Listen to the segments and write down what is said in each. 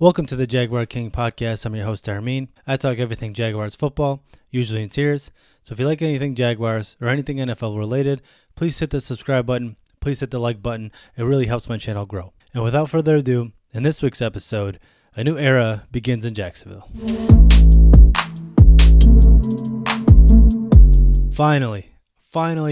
Welcome to the Jaguar King podcast. I'm your host, Armin. I talk everything Jaguars football, usually in tears. So if you like anything Jaguars or anything NFL related, please hit the subscribe button. Please hit the like button. It really helps my channel grow. And without further ado, in this week's episode, a new era begins in Jacksonville. Finally,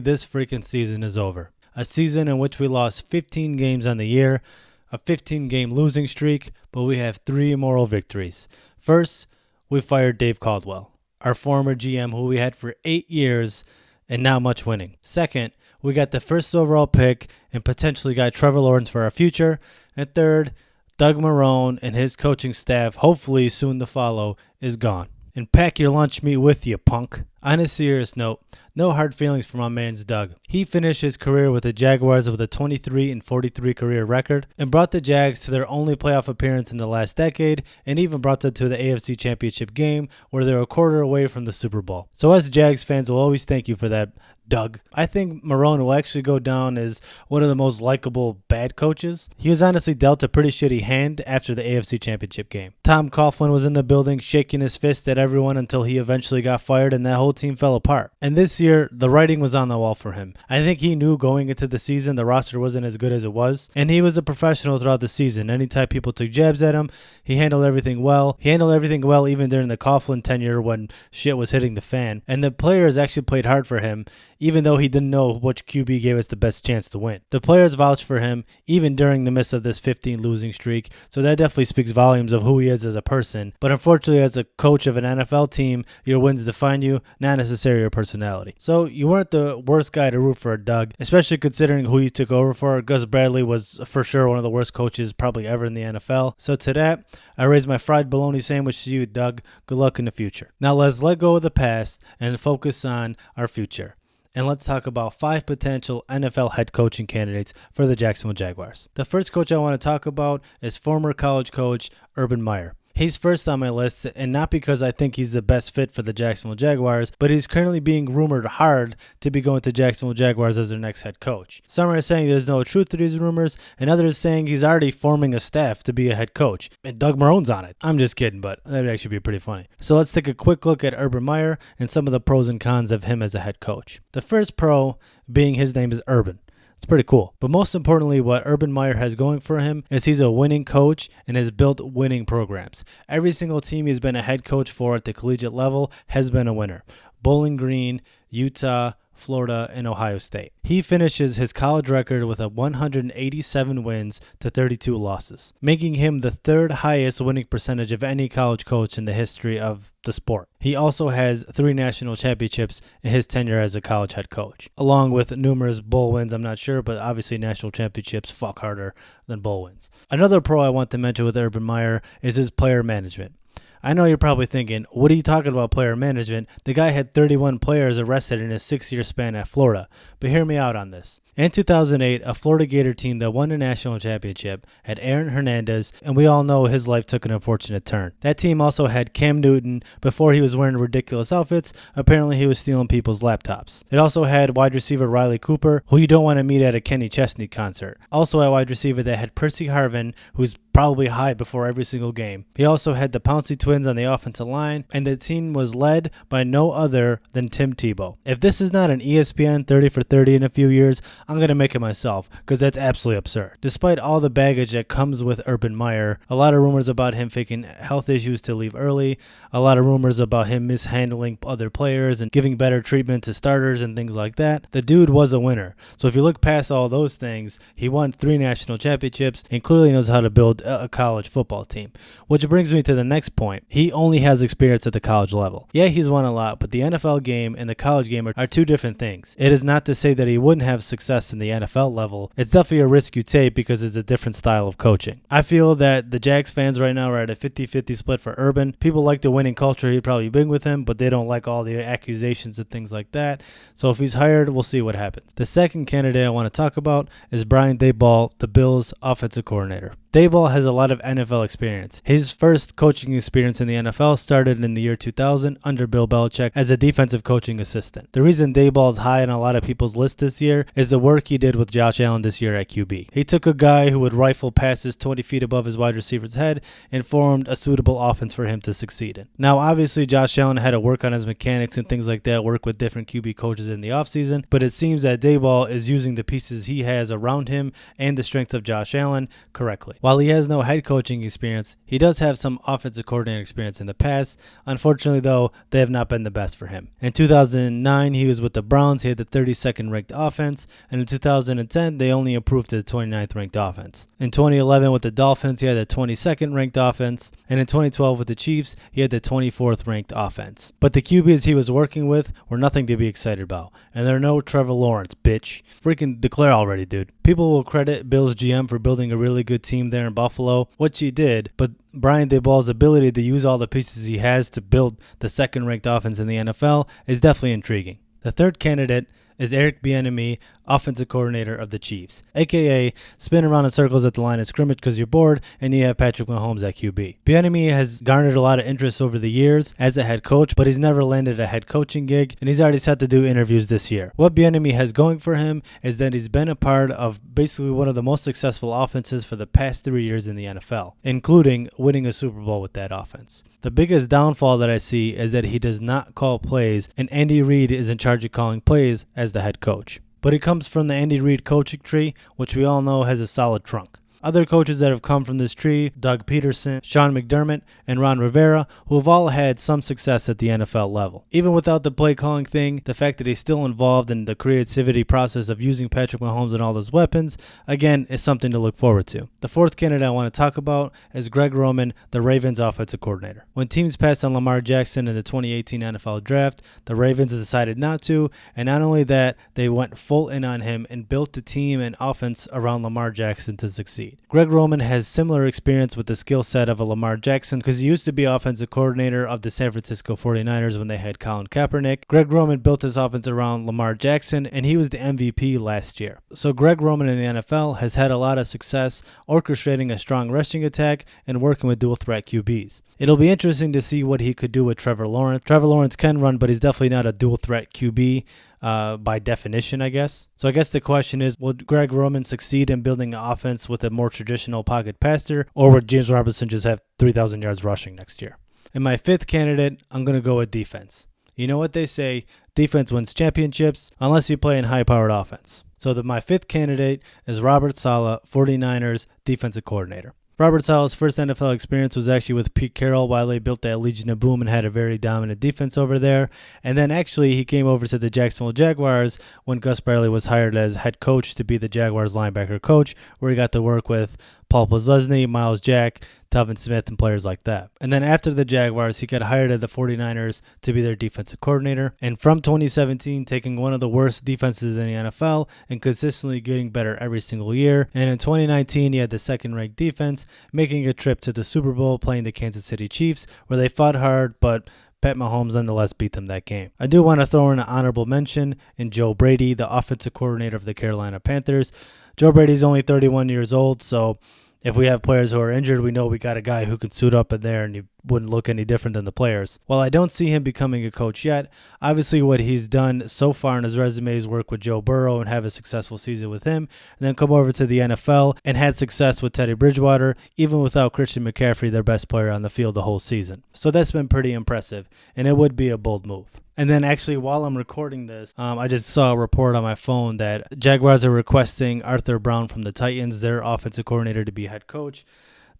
this freaking season is over. A season in which we lost 15 games on the year, a 15-game losing streak, but we have 3 moral victories. First, we fired Dave Caldwell, our former GM who we had for 8 years and not much winning. Second, we got the first overall pick and potentially got Trevor Lawrence for our future. And third, Doug Marrone and his coaching staff, hopefully soon to follow, is gone. And pack your lunch meat with you, punk. On a serious note, no hard feelings for my man's Doug. He finished his career with the Jaguars with a 23-43 career record and brought the Jags to their only playoff appearance in the last decade and even brought them to the AFC Championship game where they're a quarter away from the Super Bowl. So us Jags fans will always thank you for that, Doug. I think Marrone will actually go down as one of the most likable bad coaches. He was honestly dealt a pretty shitty hand after the AFC Championship game. Tom Coughlin was in the building shaking his fist at everyone until he eventually got fired and that whole team fell apart. And this year, the writing was on the wall for him. I think he knew going into the season the roster wasn't as good as it was, and he was a professional throughout the season. Anytime people took jabs at him, he handled everything well. He handled everything well even during the Coughlin tenure when shit was hitting the fan. And the players actually played hard for him, even though he didn't know which QB gave us the best chance to win. The players vouched for him even during the midst of this 15 losing streak, so that definitely speaks volumes of who he is as a person. But unfortunately, as a coach of an NFL team, your wins define you, not necessarily your personality. So you weren't the worst guy to root for, Doug, especially considering who you took over for. Gus Bradley was for sure one of the worst coaches probably ever in the NFL. So to that, I raise my fried bologna sandwich to you, Doug. Good luck in the future. Now let's let go of the past and focus on our future. And let's talk about 5 potential NFL head coaching candidates for the Jacksonville Jaguars. The first coach I want to talk about is former college coach Urban Meyer. He's first on my list, and not because I think he's the best fit for the Jacksonville Jaguars, but he's currently being rumored hard to be going to Jacksonville Jaguars as their next head coach. Some are saying there's no truth to these rumors, and others saying he's already forming a staff to be a head coach, and Doug Marrone's on it. I'm just kidding, but that would actually be pretty funny. So let's take a quick look at Urban Meyer and some of the pros and cons of him as a head coach. The first pro being his name is Urban. It's pretty cool. But most importantly, what Urban Meyer has going for him is he's a winning coach and has built winning programs. Every single team he's been a head coach for at the collegiate level has been a winner. Bowling Green, Utah, Florida, and Ohio State. He finishes his college record with a 187 wins to 32 losses, making him the 3rd highest winning percentage of any college coach in the history of the sport. He also has 3 national championships in his tenure as a college head coach, along with numerous bowl wins. I'm not sure, but obviously national championships fuck harder than bowl wins. Another pro I want to mention with Urban Meyer is his player management. I know you're probably thinking, what are you talking about player management? The guy had 31 players arrested in his 6-year span at Florida. But hear me out on this. In 2008, a Florida Gator team that won a national championship had Aaron Hernandez, and we all know his life took an unfortunate turn. That team also had Cam Newton. Before he was wearing ridiculous outfits, apparently he was stealing people's laptops. It also had wide receiver Riley Cooper, who you don't want to meet at a Kenny Chesney concert. Also a wide receiver that had Percy Harvin, who's probably high before every single game. He also had the Pouncey twins on the offensive line, and the team was led by no other than Tim Tebow. If this is not an ESPN 30 for 30 in a few years, I'm going to make it myself, because that's absolutely absurd. Despite all the baggage that comes with Urban Meyer, a lot of rumors about him faking health issues to leave early, a lot of rumors about him mishandling other players and giving better treatment to starters and things like that, the dude was a winner. So if you look past all those things, he won 3 national championships and clearly knows how to build a college football team. Which brings me to the next point. He only has experience at the college level. Yeah, he's won a lot, but the NFL game and the college game are 2 different things. It is not to say that he wouldn't have success in the NFL level. It's definitely a risk you take because it's a different style of coaching. I feel that the Jags fans right now are at a 50-50 split for Urban. People like the winning culture he'd probably bring with him, but they don't like all the accusations and things like that. So if he's hired, we'll see what happens. The second candidate I want to talk about is Brian Daboll, the Bills' offensive coordinator. Daboll Daboll has a lot of NFL experience. His first coaching experience in the NFL started in the year 2000 under Bill Belichick as a defensive coaching assistant. The reason Daboll is high on a lot of people's list this year is the work he did with Josh Allen this year at QB. He took a guy who would rifle passes 20 feet above his wide receiver's head and formed a suitable offense for him to succeed in. Now, obviously, Josh Allen had to work on his mechanics and things like that, work with different QB coaches in the offseason, but it seems that Daboll is using the pieces he has around him and the strength of Josh Allen correctly. While he has no head coaching experience, he does have some offensive coordinator experience in the past. Unfortunately, though, they have not been the best for him. In 2009, he was with the Browns. He had the 32nd ranked offense, and in 2010, they only improved to the 29th ranked offense. In 2011, with the Dolphins, he had the 22nd ranked offense, and in 2012 with the Chiefs, he had the 24th ranked offense. But the QBs he was working with were nothing to be excited about, and they're no Trevor Lawrence, bitch. Freaking declare already, dude. People will credit Bill's GM for building a really good team there in Buffalo, which he did, but Brian Daboll's ability to use all the pieces he has to build the second-ranked offense in the NFL is definitely intriguing. The third candidate is Eric Bieniemy, offensive coordinator of the Chiefs, a.k.a. spin around in circles at the line of scrimmage because you're bored and you have Patrick Mahomes at QB. Bieniemy has garnered a lot of interest over the years as a head coach, but he's never landed a head coaching gig, and he's already set to do interviews this year. What Bieniemy has going for him is that he's been a part of basically one of the most successful offenses for the past 3 years in the NFL, including winning a Super Bowl with that offense. The biggest downfall that I see is that he does not call plays, and Andy Reid is in charge of calling plays as the head coach. But he comes from the Andy Reid coaching tree, which we all know has a solid trunk. Other coaches that have come from this tree, Doug Peterson, Sean McDermott, and Ron Rivera, who have all had some success at the NFL level. Even without the play calling thing, the fact that he's still involved in the creativity process of using Patrick Mahomes and all those weapons, again, is something to look forward to. The fourth candidate I want to talk about is Greg Roman, the Ravens offensive coordinator. When teams passed on Lamar Jackson in the 2018 NFL Draft, the Ravens decided not to, and not only that, they went full in on him and built the team and offense around Lamar Jackson to succeed. Greg Roman has similar experience with the skill set of a Lamar Jackson because he used to be offensive coordinator of the San Francisco 49ers when they had Colin Kaepernick. Greg Roman built his offense around Lamar Jackson, and he was the MVP last year. So Greg Roman in the NFL has had a lot of success orchestrating a strong rushing attack and working with dual threat QBs. It'll be interesting to see what he could do with Trevor Lawrence. Trevor Lawrence can run, but he's definitely not a dual threat QB. By definition, I guess. So I guess the question is, will Greg Roman succeed in building an offense with a more traditional pocket passer, or would James Robinson just have 3,000 yards rushing next year? In my fifth candidate, I'm going to go with defense. You know what they say, defense wins championships unless you play in high-powered offense. So my fifth candidate is Robert Saleh, 49ers defensive coordinator. Robert Saleh's first NFL experience was actually with Pete Carroll while they built that Legion of Boom and had a very dominant defense over there. And then actually he came over to the Jacksonville Jaguars when Gus Bradley was hired as head coach to be the Jaguars linebacker coach, where he got to work with Paul Posluszny, Miles Jack, Telvin Smith, and players like that. And then after the Jaguars, he got hired at the 49ers to be their defensive coordinator. And from 2017, taking one of the worst defenses in the NFL and consistently getting better every single year. And in 2019, he had the second-ranked defense, making a trip to the Super Bowl, playing the Kansas City Chiefs, where they fought hard, but Pat Mahomes nonetheless beat them that game. I do want to throw in an honorable mention in Joe Brady, the offensive coordinator of the Carolina Panthers. Joe Brady's only 31 years old, so if we have players who are injured, we know we got a guy who can suit up in there and he wouldn't look any different than the players. While I don't see him becoming a coach yet, obviously what he's done so far in his resume is work with Joe Burrow and have a successful season with him, and then come over to the NFL and had success with Teddy Bridgewater, even without Christian McCaffrey, their best player on the field the whole season. So that's been pretty impressive, and it would be a bold move. And then actually while I'm recording this, I just saw a report on my phone that Jaguars are requesting Arthur Brown from the Titans, their offensive coordinator, to be head coach.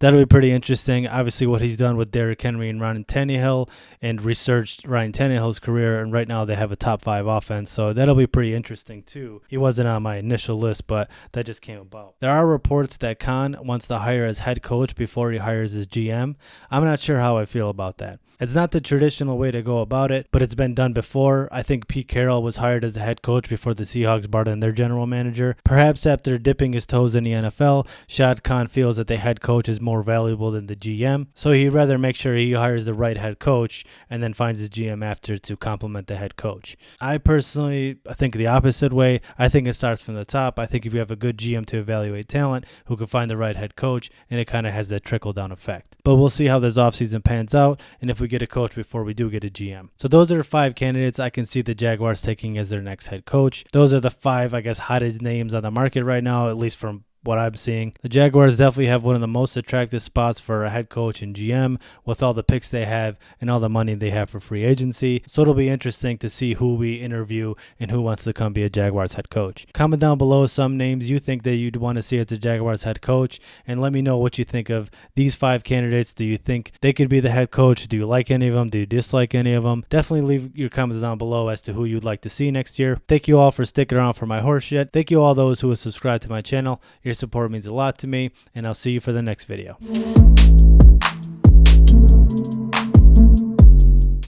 That'll be pretty interesting. Obviously, what he's done with Derrick Henry and Ryan Tannehill and researched Ryan Tannehill's career, and right now they have a top 5 offense, so that'll be pretty interesting too. He wasn't on my initial list, but that just came about. There are reports that Khan wants to hire as head coach before he hires his GM. I'm not sure how I feel about that. It's not the traditional way to go about it, but it's been done before. I think Pete Carroll was hired as a head coach before the Seahawks brought in their general manager. Perhaps after dipping his toes in the NFL, Shad Khan feels that the head coach is more more valuable than the GM. So he'd rather make sure he hires the right head coach and then finds his GM after to complement the head coach. I personally think the opposite way. I think it starts from the top. I think if you have a good GM to evaluate talent who can find the right head coach, and it kind of has that trickle-down effect. But we'll see how this offseason pans out and if we get a coach before we do get a GM. So those are the 5 candidates I can see the Jaguars taking as their next head coach. Those are the 5, I guess, hottest names on the market right now, at least from what I'm seeing. The Jaguars definitely have one of the most attractive spots for a head coach and GM with all the picks they have and all the money they have for free agency. So it'll be interesting to see who we interview and who wants to come be a Jaguars head coach. Comment down below some names you think that you'd want to see as a Jaguars head coach, and let me know what you think of these 5 candidates. Do you think they could be the head coach? Do you like any of them? Do you dislike any of them? Definitely leave your comments down below as to who you'd like to see next year. Thank you all for sticking around for my horse shit. Thank you all those who have subscribed to my channel. Your support means a lot to me, and I'll see you for the next video.